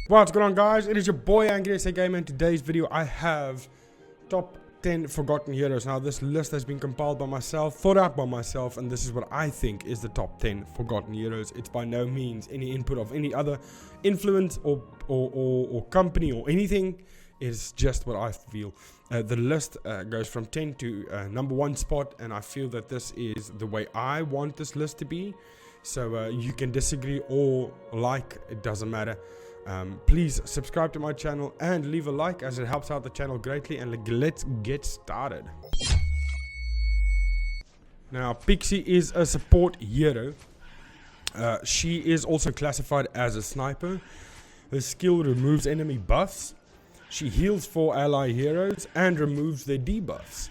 What's going on, guys? It is your boy Angrysagamer. In today's video I have top 10 forgotten heroes. Now this list has been compiled by myself, thought out by myself, and this is what I think is the top 10 forgotten heroes. It's by no means any input of any other influence or company or anything. It's just what I feel. The list goes from 10 to number 1 spot, and I feel that this is the way I want this list to be. So you can disagree or like, it doesn't matter. Please subscribe to my channel and leave a like, as it helps out the channel greatly. And let's get started. Now Pixi is a support hero. She is also classified as a sniper. Her skill removes enemy buffs. She heals 4 ally heroes and removes their debuffs.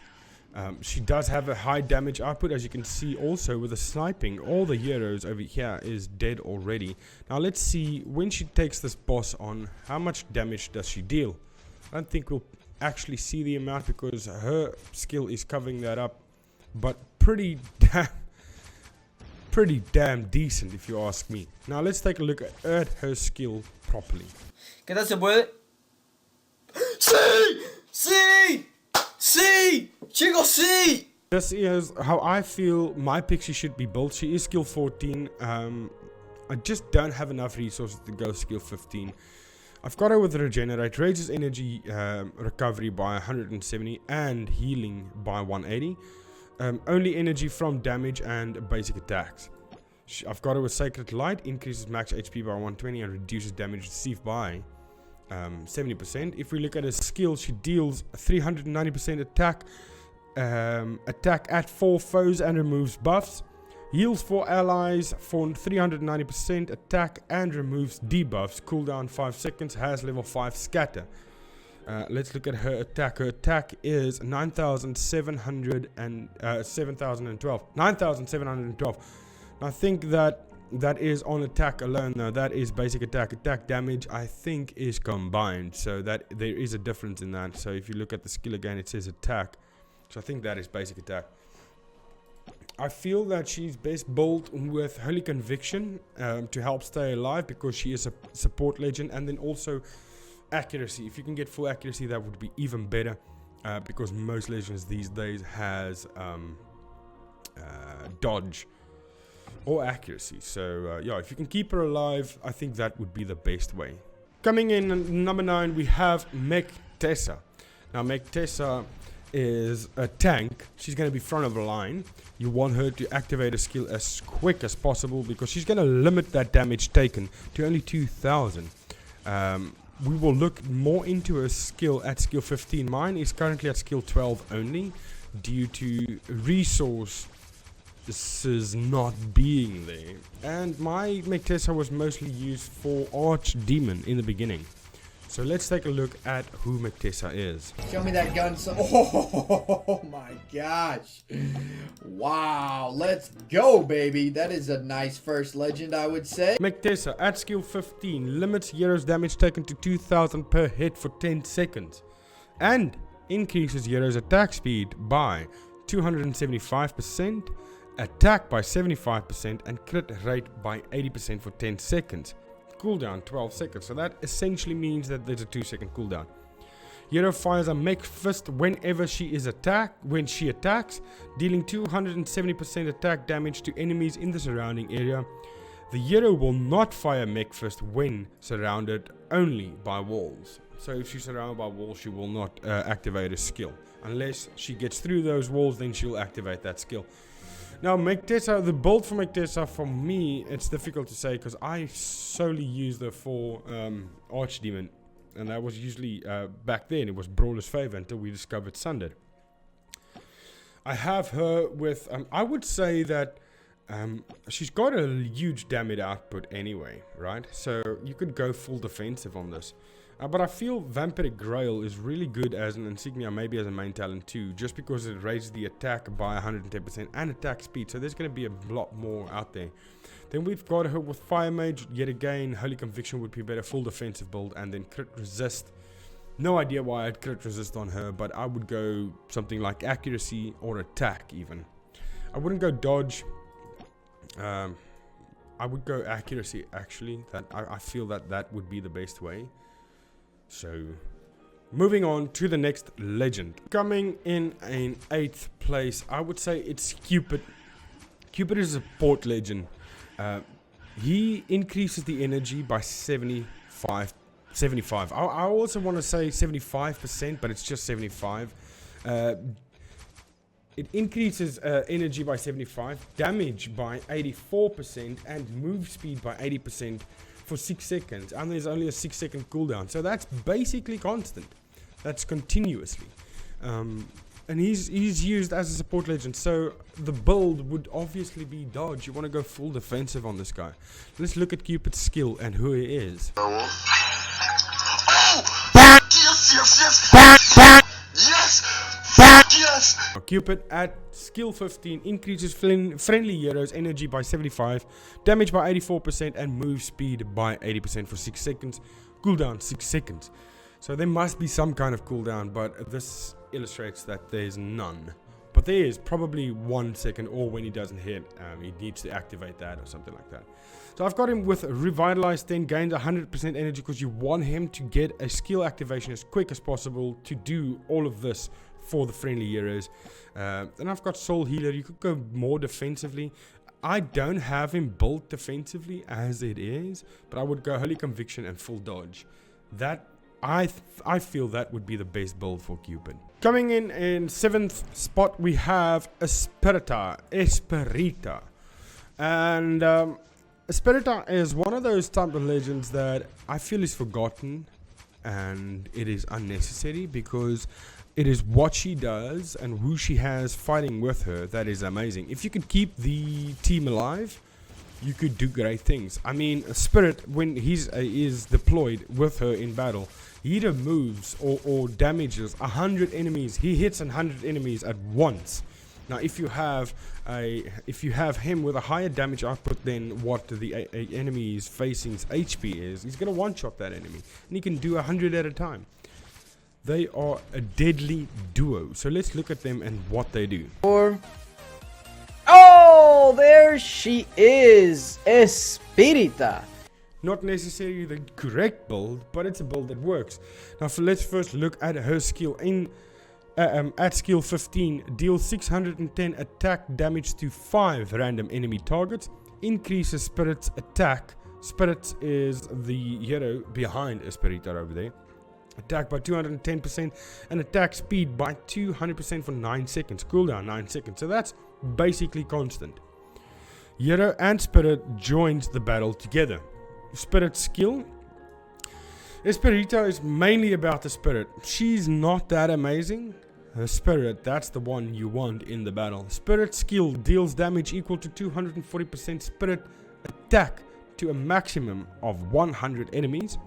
She does have a high damage output, as you can see also with the sniping. All the heroes over here is dead already. Now let's see, when she takes this boss on, how much damage does she deal? I don't think we'll actually see the amount because her skill is covering that up, but pretty damn decent if you ask me. Now let's take a look at her skill properly. ¿Qué tal se puede? ¡Sí! ¡Sí! ¡Sí! ¡Chicos, sí! This is how I feel my Pixi should be built. She is skill 14. I just don't have enough resources to go skill 15. I've got her with regenerate, raises energy recovery by 170 and healing by 180. Only energy from damage and basic attacks. I've got her with sacred light, increases max HP by 120 and reduces damage received by 70%. If we look at her skill, she deals 390% attack at 4 foes and removes buffs, heals 4 allies for 390% attack and removes debuffs, cooldown 5 seconds, has level 5 scatter. Let's look at her attack. Her attack is 9,712. I think that is on attack alone. Now that is basic attack. Attack damage I think is combined, so that there is a difference in that. So if you look at the skill again, it says attack, so I think that is basic attack. I feel that she's best built with Holy Conviction to help stay alive, because she is a support legend, and then also accuracy. If you can get full accuracy, that would be even better, because most legends these days has dodge or accuracy. So yeah, if you can keep her alive, I think that would be the best way. Coming in at number 9, we have Mechessa. Now Mechessa is a tank. She's going to be front of the line. You want her to activate a skill as quick as possible, because she's going to limit that damage taken to only 2,000. We will look more into her skill at skill 15. Mine is currently at skill 12 only, due to resources not being there. And my Mechessa was mostly used for Archdemon in the beginning. So let's take a look at who Mechessa is. Show me that gun. Oh my gosh. Wow. Let's go, baby. That is a nice first legend, I would say. Mechessa at skill 15 limits heroes damage taken to 2,000 per hit for 10 seconds. And increases heroes attack speed by 275%, attack by 75%, and crit rate by 80% for 10 seconds. Cooldown 12 seconds, so that essentially means that there's a 2-second cooldown. Hero fires a mech fist whenever she attacks, dealing 270% attack damage to enemies in the surrounding area. The hero will not fire mech fist when surrounded only by walls. So if she's surrounded by walls, she will not activate a skill. Unless she gets through those walls, then she'll activate that skill. Now Mechessa, the build for Mechessa, for me, it's difficult to say, because I solely use her for Archdemon, and that was usually, back then, it was Brawler's Favor until we discovered Sundered. I have her with, I would say that she's got a huge damage output anyway, right? So you could go full defensive on this. But I feel Vampiric Grail is really good as an insignia, maybe as a main talent too, just because it raises the attack by 110% and attack speed, so there's going to be a lot more out there. Then we've got her with Fire Mage, yet again, Holy Conviction would be better, full defensive build, and then crit resist. No idea why I'd crit resist on her, but I would go something like accuracy or attack even. I wouldn't go dodge. I would go accuracy, actually. I feel that would be the best way. So, moving on to the next legend. Coming in 8th place, I would say it's Cupid. Cupid is a support legend. He increases the energy by 75. I also want to say 75%, but it's just 75. It increases energy by 75, damage by 84%, and move speed by 80% for 6 seconds. And there's only a 6-second cooldown. So that's basically constant. That's continuously. And he's used as a support legend. So the build would obviously be dodge. You want to go full defensive on this guy. Let's look at Cupid's skill and who he is. Yes! Cupid at skill 15 increases friendly heroes' energy by 75, damage by 84%, and move speed by 80% for 6 seconds. Cooldown 6 seconds. So there must be some kind of cooldown, but this illustrates that there's none. But there is probably 1 second, or when he doesn't hit, he needs to activate that or something like that. So I've got him with Revitalize 10, gains 100% energy because you want him to get a skill activation as quick as possible to do all of this for the friendly heroes. And I've got Soul Healer. You could go more defensively. I don't have him built defensively as it is, but I would go Holy Conviction and full dodge. That I feel that would be the best build for Cupid. Coming in 7th spot, we have Esperita. And Esperita is one of those type of legends that I feel is forgotten, and it is unnecessary because it is what she does and who she has fighting with her that is amazing. If you could keep the team alive, you could do great things. I mean, Spirit, when he's is deployed with her in battle, he either moves or damages 100 enemies. He hits 100 enemies at once. Now, if you have him with a higher damage output than what the enemy's facing's HP is, he's gonna one-shot that enemy, and he can do 100 at a time. They are a deadly duo. So let's look at them and what they do. Oh, there she is, Esperita. Not necessarily the correct build, but it's a build that works. Now, let's first look at her skill. At skill 15, deals 610 attack damage to 5 random enemy targets. Increases Spirit's attack. Spirit is the hero behind Esperita over there. Attack by 210% and attack speed by 200% for 9 seconds. Cooldown 9 seconds. So that's basically constant. Hero and Spirit joins the battle together. Spirit skill. Esperita is mainly about the Spirit. She's not that amazing. Her Spirit, that's the one you want in the battle. Spirit skill deals damage equal to 240% Spirit attack to a maximum of 100 enemies,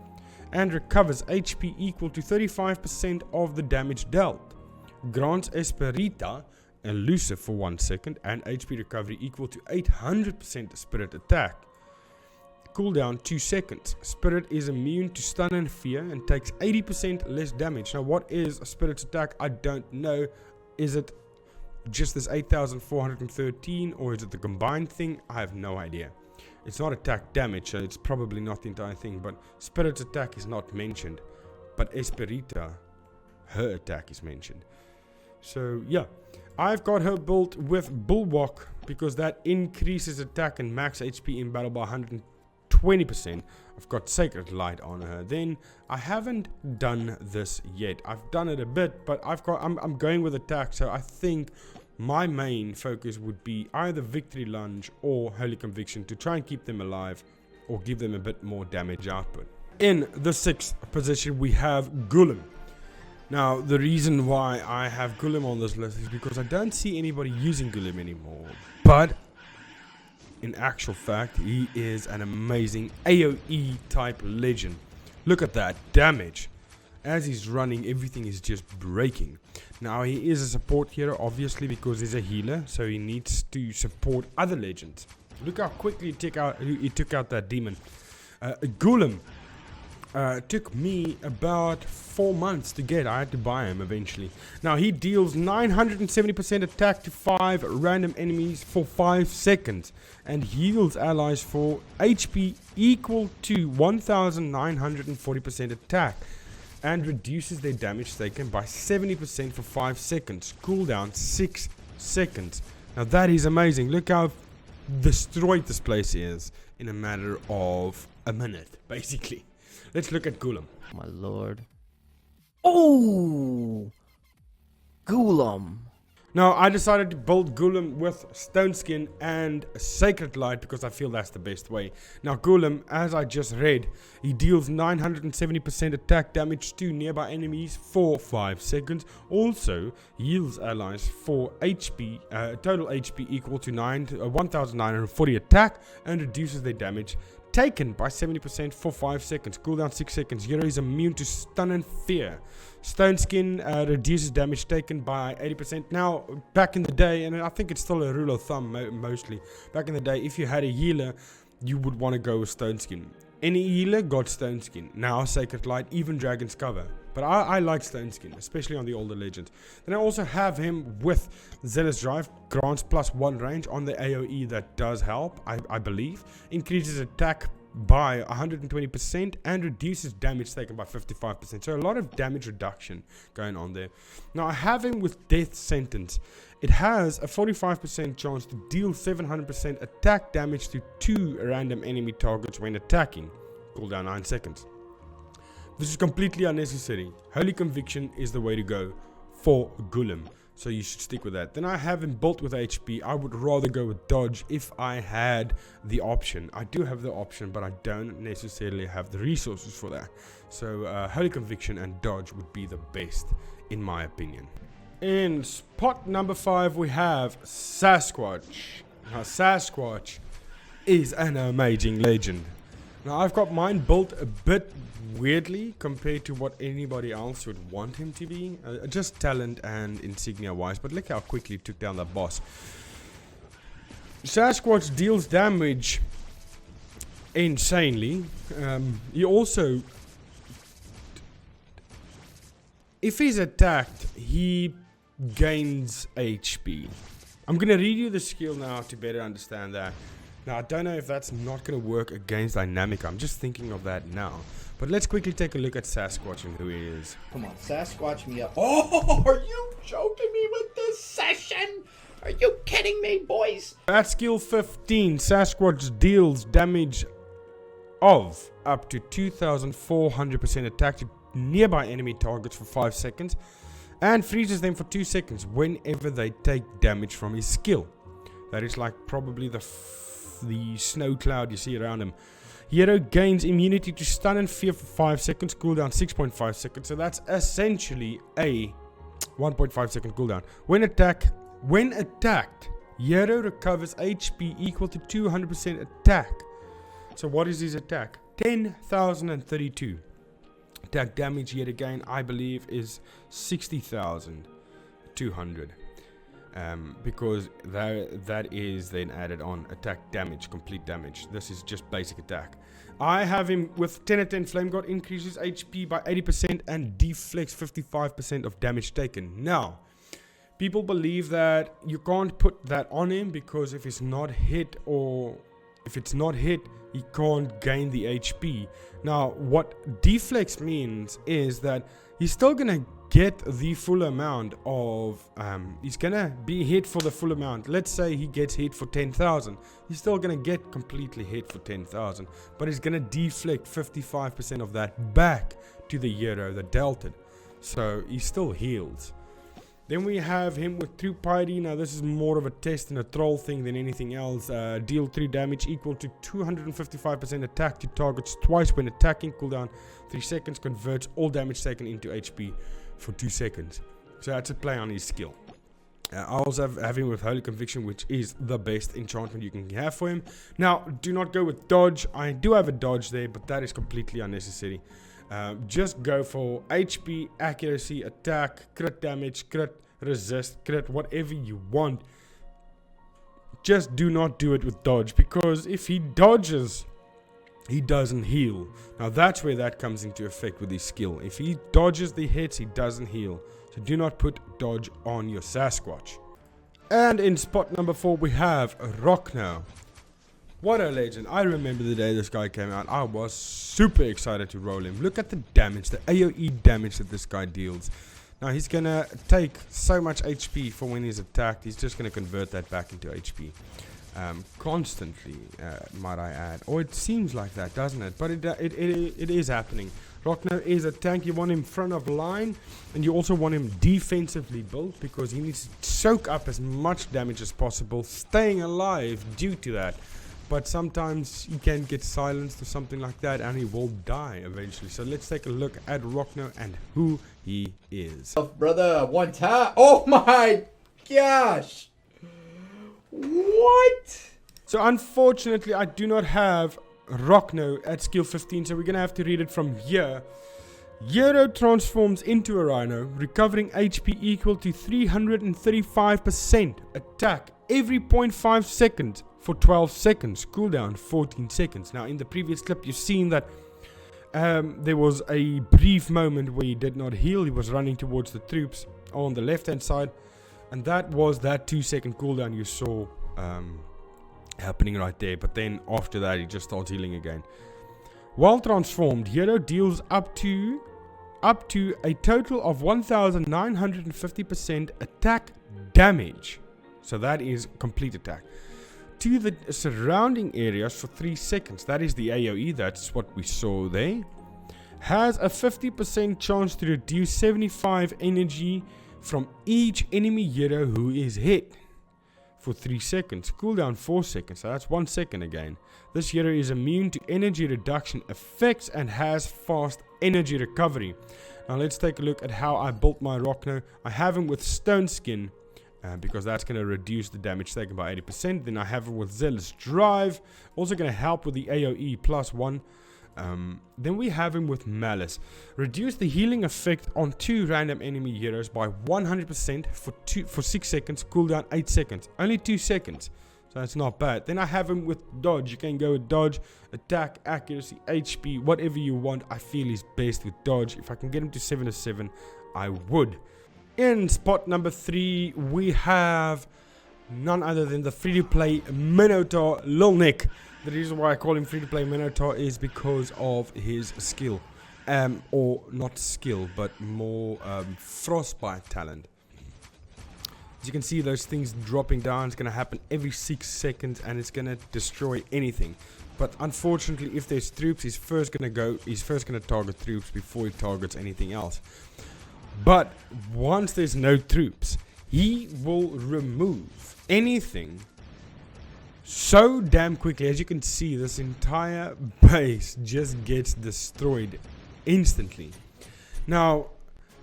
and recovers HP equal to 35% of the damage dealt. Grants Esperita elusive for 1 second and HP recovery equal to 800% Spirit attack. Cooldown 2 seconds. Spirit is immune to stun and fear and takes 80% less damage. Now, what is a Spirit's attack? I don't know. Is it just this 8,413 or is it the combined thing? I have no idea. It's not attack damage, so it's probably not the entire thing, but Spirit's attack is not mentioned. But Esperita, her attack is mentioned. So, yeah. I've got her built with Bulwark because that increases attack and max HP in battle by 120%. I've got Sacred Light on her. Then I haven't done this yet. I've done it a bit, but I'm going with attack, so I think my main focus would be either Victory Lunge or Holy Conviction to try and keep them alive or give them a bit more damage output. In the 6th position, we have Golem. Now, the reason why I have Golem on this list is because I don't see anybody using Golem anymore. But in actual fact, he is an amazing AoE type legend. Look at that damage. As he's running, everything is just breaking. Now, he is a support hero, obviously, because he's a healer, so he needs to support other legends. Look how quickly he took out that demon. Golem Took me about 4 months to get. I had to buy him eventually. Now he deals 970% attack to 5 random enemies for 5 seconds and heals allies for HP equal to 1940% attack and reduces their damage taken by 70% for 5 seconds. Cooldown 6 seconds. Now that is amazing. Look how destroyed this place is in a matter of a minute, basically. Let's look at Golem. My lord. Oh! Golem. Now, I decided to build Golem with Stone Skin and Sacred Light because I feel that's the best way. Now, Golem, as I just read, he deals 970% attack damage to nearby enemies for 5 seconds. Also, heals allies for HP, total HP equal to 1940 attack and reduces their damage taken by 70% for 5 seconds. Cooldown 6 seconds. Hero is immune to stun and fear. Stone Skin reduces damage taken by 80%. Now, back in the day, and I think it's still a rule of thumb mostly, back in the day, if you had a healer, you would want to go with Stone Skin. Any healer got Stone Skin. Now, Sacred Light, even Dragon's Cover. But I like Stone Skin, especially on the older legends. Then I also have him with Zealous Drive, grants +1 range on the AoE that does help, I believe. Increases attack by 120% and reduces damage taken by 55%. So a lot of damage reduction going on there. Now I have him with Death Sentence. It has a 45% chance to deal 700% attack damage to 2 random enemy targets when attacking. Cooldown 9 seconds. This is completely unnecessary. Holy Conviction is the way to go for Golem. So you should stick with that. Then I have him built with HP. I would rather go with Dodge if I had the option. I do have the option, but I don't necessarily have the resources for that. So Holy Conviction and Dodge would be the best, in my opinion. In spot number 5, we have Sasquatch. Now Sasquatch is an amazing legend. Now I've got mine built a bit weirdly compared to what anybody else would want him to be, just talent and insignia wise, but look how quickly he took down that boss. Sasquatch deals damage insanely. He also, if he's attacked, he gains HP. I'm gonna read you the skill now to better understand that. Now I don't know if that's not gonna work against dynamic. I'm just thinking of that now. But let's quickly take a look at Sasquatch and who he is. Come on, Sasquatch me up. Oh, are you joking me with this session? Are you kidding me, boys? At skill 15, Sasquatch deals damage of up to 2,400% attack to nearby enemy targets for 5 seconds and freezes them for 2 seconds whenever they take damage from his skill. That is like probably the snow cloud you see around him. Hero gains immunity to stun and fear for 5 seconds, cooldown 6.5 seconds. So that's essentially a 1.5 second cooldown. When attacked, Hero recovers HP equal to 200% attack. So what is his attack? 10,032. Attack damage yet again, I believe, is 60,200. Because that is then added on attack damage, complete damage. This is just basic attack. I have him with 10 of 10 Flame God, increases HP by 80% and deflects 55% of damage taken. Now, people believe that you can't put that on him because if it's not hit, he can't gain the HP. Now, what deflects means is that he's still gonna get the full amount of he's gonna be hit for the full amount. Let's say he gets hit for 10,000, he's still gonna get completely hit for 10,000, but he's gonna deflect 55% of that back to the hero that dealt it, so he still heals. Then we have him with True Piety. Now this is more of a test and a troll thing than anything else. Deal 3 damage equal to 255% attack to targets twice when attacking. Cooldown 3 seconds. Converts all damage taken into HP for 2 seconds. So that's a play on his skill. I also have him with Holy Conviction, which is the best enchantment you can have for him. Now, do not go with Dodge. I do have a Dodge there, but that is completely unnecessary. Just go for HP, accuracy, attack, crit damage, crit, resist, crit, whatever you want. Just do not do it with Dodge, because if he dodges he doesn't heal. Now that's where that comes into effect with his skill. If he dodges the hits, he doesn't heal. So do not put dodge on your Sasquatch. And in spot number 4 we have Rockner. What a legend. I remember the day this guy came out. I was super excited to roll him. Look at the damage, the AoE damage that this guy deals. Now he's going to take so much HP for when he's attacked. He's just going to convert that back into HP. Constantly, might I add. Or it seems like that, doesn't it? But it is happening. Rockner is a tank. You want him front of line, and you also want him defensively built, because he needs to soak up as much damage as possible, staying alive due to that. But sometimes he can get silenced or something like that, and he will die eventually. So let's take a look at Rockner and who he is. Brother, one time. Oh my gosh. What? So unfortunately, I do not have Rockner at skill 15, so we're going to have to read it from here. Hero transforms into a rhino, recovering HP equal to 335% attack every 0.5 seconds for 12 seconds. Cooldown 14 seconds. Now in the previous clip you've seen that there was a brief moment where he did not heal. He was running towards the troops on the left hand side, and that was that 2-second cooldown you saw happening right there. But then after that he just starts healing again. While transformed, Hero deals up to a total of 1950% attack damage. So that is complete attack to the surrounding areas for 3 seconds. That is the AoE. That's what we saw there. Has a 50% chance to reduce 75 energy from each enemy hero who is hit for 3 seconds. Cooldown 4 seconds. So that's 1 second again. This hero is immune to energy reduction effects and has fast energy recovery. Now let's take a look at how I built my Rockner. I have him with stone skin, because that's going to reduce the damage taken by 80%. Then I have it with Zealous Drive, also going to help with the AoE +1. Then we have him with Malice. Reduce the healing effect on 2 random enemy heroes by 100% for 6 seconds, cooldown 8 seconds. Only 2 seconds, so that's not bad. Then I have him with Dodge. You can go with Dodge, Attack, Accuracy, HP, whatever you want. I feel he's best with Dodge. If I can get him to 7/7, I would. In spot number 3, we have none other than the free-to-play Minotaur, Lil Nick. The reason why I call him free-to-play Minotaur is because of his skill. Or not skill, but more frostbite talent. As you can see, those things dropping down. It's going to happen every 6 seconds, and it's going to destroy anything. But unfortunately, if there's troops, he's first going to target troops before he targets anything else. But once there's no troops, he will remove anything so damn quickly. As you can see, this entire base just gets destroyed instantly. Now,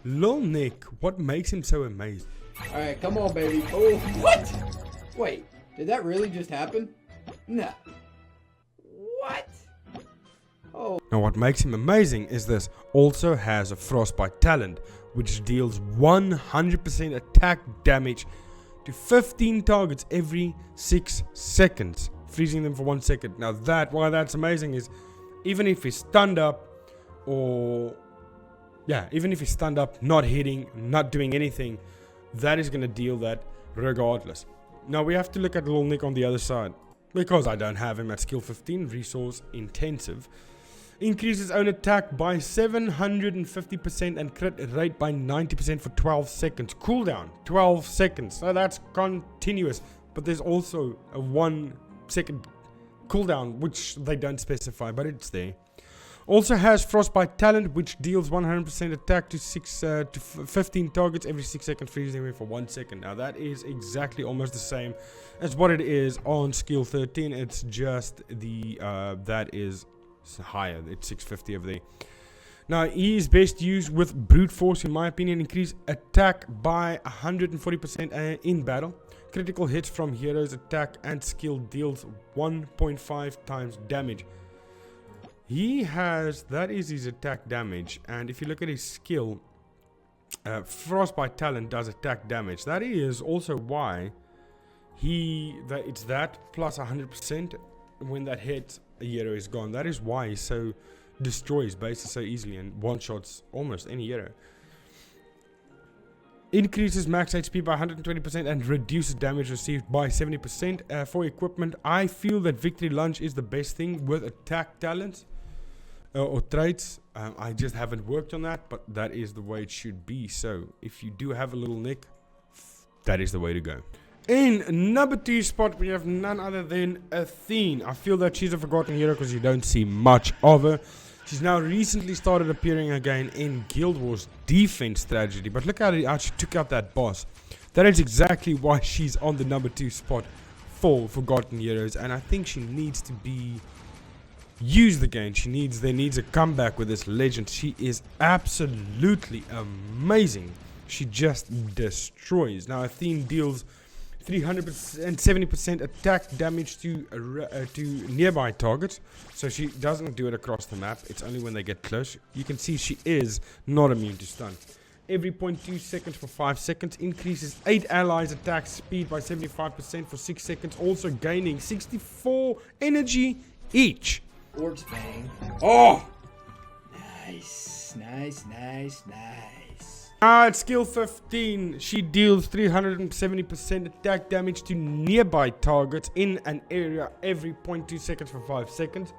Lil Nick, what makes him so amazing? Alright, come on, baby. Oh, what? Wait, did that really just happen? Nah. What? Oh. Now, what makes him amazing is this also has a frostbite talent, which deals 100% attack damage to 15 targets every 6 seconds, freezing them for 1 second. Now why that's amazing is, even if he's stunned up, not hitting, not doing anything, that is going to deal that regardless. Now we have to look at Lil Nick on the other side, because I don't have him at skill 15, resource intensive. Increases own attack by 750% and crit rate by 90% for 12 seconds. Cooldown 12 seconds. So that's continuous. But there's also a 1 second cooldown, which they don't specify, but it's there. Also has frostbite talent, which deals 100% attack to 15 targets every 6 seconds, freezing them for 1 second. Now that is exactly almost the same as what it is on skill 13. It's just the that is higher. It's 650 over there. Now he is best used with brute force, in my opinion. Increase attack by 140% in battle. Critical hits from heroes attack and skill deals 1.5 times damage. He has, that is his attack damage, and if you look at his skill, frostbite talent does attack damage. That is also why it's that plus 100%. When that hits, a hero is gone. That is why he so destroys bases so easily and one-shots almost any hero. Increases max HP by 120% and reduces damage received by 70%. For equipment, I feel that Victory Lunge is the best thing with attack talents or traits. I just haven't worked on that, but that is the way it should be. So if you do have a little nick, that is the way to go. In number 2 spot, we have none other than Athene. I feel that she's a forgotten hero because you don't see much of her. She's now recently started appearing again in Guild Wars Defense Tragedy. But look how she took out that boss. That is exactly why she's on the number 2 spot for Forgotten Heroes. And I think she needs to be used again. There needs a comeback with this legend. She is absolutely amazing. She just destroys. Now Athene deals 370% attack damage to nearby targets, so she doesn't do it across the map. It's only when they get close. You can see she is not immune to stun. Every 0.2 seconds for 5 seconds, increases 8 allies attack speed by 75% for 6 seconds, also gaining 64 energy each. Orbs bang. Oh! Nice, nice, nice, nice. At skill 15, she deals 370% attack damage to nearby targets in an area every 0.2 seconds for 5 seconds.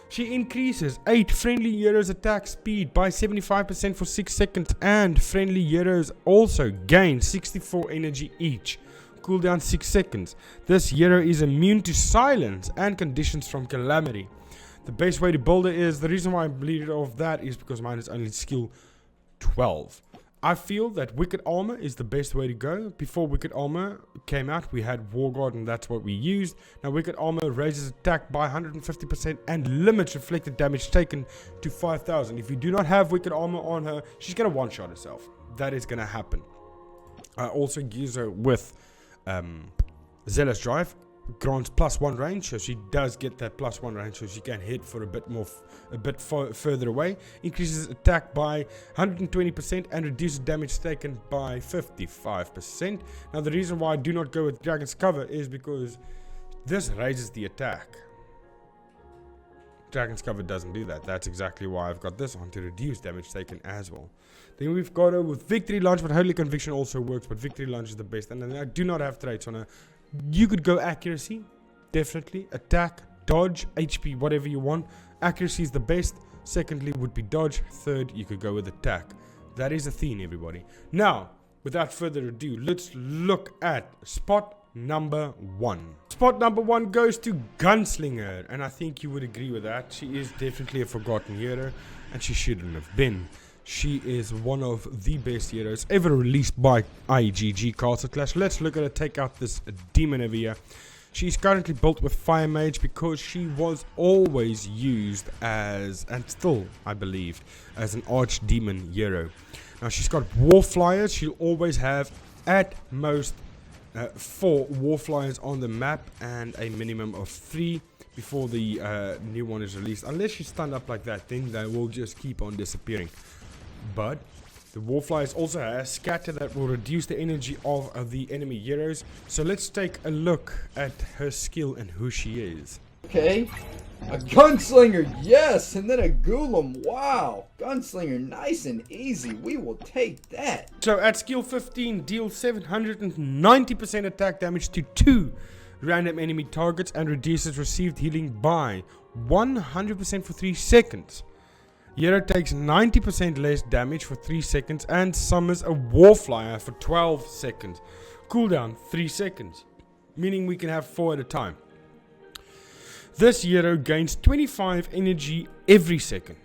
She increases 8 friendly heroes attack speed by 75% for 6 seconds, and friendly heroes also gain 64 energy each. Cooldown 6 seconds. This hero is immune to silence and conditions from calamity. The best way to build it is, the reason why I bleed off that is because mine is only skill 12. I feel that Wicked Armor is the best way to go. Before Wicked Armor came out, we had War Guard, and that's what we used. Now Wicked Armor raises attack by 150% and limits reflected damage taken to 5,000. If you do not have Wicked Armor on her, she's going to one-shot herself. That is going to happen. I also use her with Zealous Drive. Grants +1 range, so she does get that +1 range, so she can hit for a bit further away. Increases attack by 120% and reduces damage taken by 55%. Now the reason why I do not go with Dragon's Cover is because this raises the attack. Dragon's Cover doesn't do that. That's exactly why I've got this on, to reduce damage taken as well. Then we've got her with Victory Lunge, but Holy Conviction also works, but Victory Lunge is the best. And then I do not have traits on her. You could go accuracy, definitely. Attack, dodge, HP, whatever you want. Accuracy is the best. Secondly would be dodge. Third, you could go with attack. That is Athene, everybody. Now, without further ado, let's look at spot number 1. Spot number 1 goes to Gunslinger, and I think you would agree with that. She is definitely a forgotten hero, and she shouldn't have been. She is one of the best heroes ever released by IGG Castle Clash. Let's look at her take out this demon over here. She's currently built with Fire Mage because she was always used as, and still I believe, as an archdemon hero. Now she's got War Flyers. She'll always have at most 4 War Flyers on the map and a minimum of 3 before the new one is released. Unless she's stunned up like that, then they will just keep on disappearing. But the Warflies also has Scatter that will reduce the energy of the enemy heroes. So let's take a look at her skill and who she is. Okay, a Gunslinger, yes, and then a Golem, wow. Gunslinger, nice and easy, we will take that. So at skill 15, deal 790% attack damage to 2 random enemy targets and reduces received healing by 100% for 3 seconds. Hero takes 90% less damage for 3 seconds and summons a Warflyer for 12 seconds. Cooldown 3 seconds, meaning we can have 4 at a time. This hero gains 25 energy every second.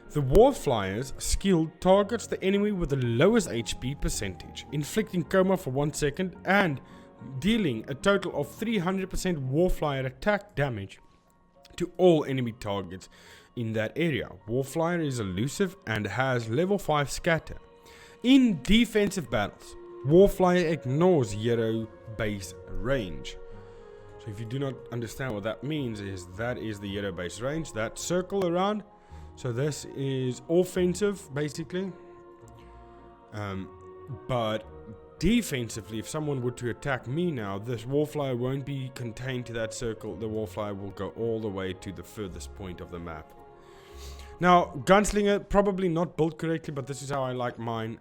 The Warflyer's skill targets the enemy with the lowest HP percentage, inflicting coma for 1 second and dealing a total of 300% Warflyer attack damage to all enemy targets in that area. Warflyer is elusive and has level 5 scatter. In defensive battles, Warflyer ignores hero base range. So if you do not understand what that means, is that is the hero base range, that circle around. So this is offensive basically, but defensively, if someone were to attack me now, this wallflower won't be contained to that circle. The wallflower will go all the way to the furthest point of the map. Now, Gunslinger, probably not built correctly, but this is how I like mine.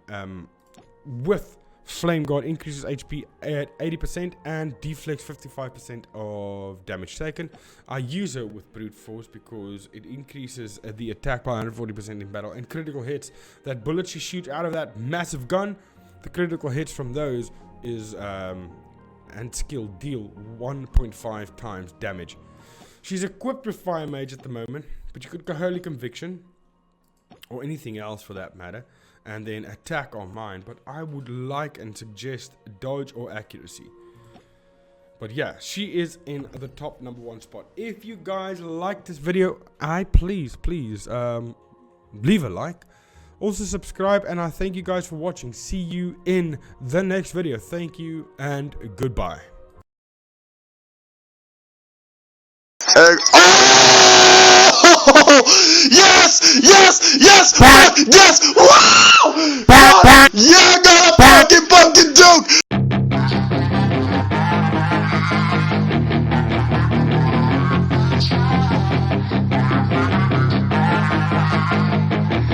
With Flame Guard, increases HP at 80% and deflects 55% of damage taken. I use it with Brute Force because it increases the attack by 140% in battle, and critical hits, that bullets you shoot out of that massive gun, the critical hits from those is and skill deal 1.5 times damage. She's equipped with Fire Mage at the moment, but you could go Holy Conviction or anything else for that matter, and then attack on mine. But I would like and suggest dodge or accuracy. But yeah, she is in the top #1 spot. If you guys like this video, please leave a like. Also subscribe, and I thank you guys for watching. See you in the next video. Thank you and goodbye. Oh! Yes! Yes! Yes! Yes! Wow! Yeah, I got a fucking joke!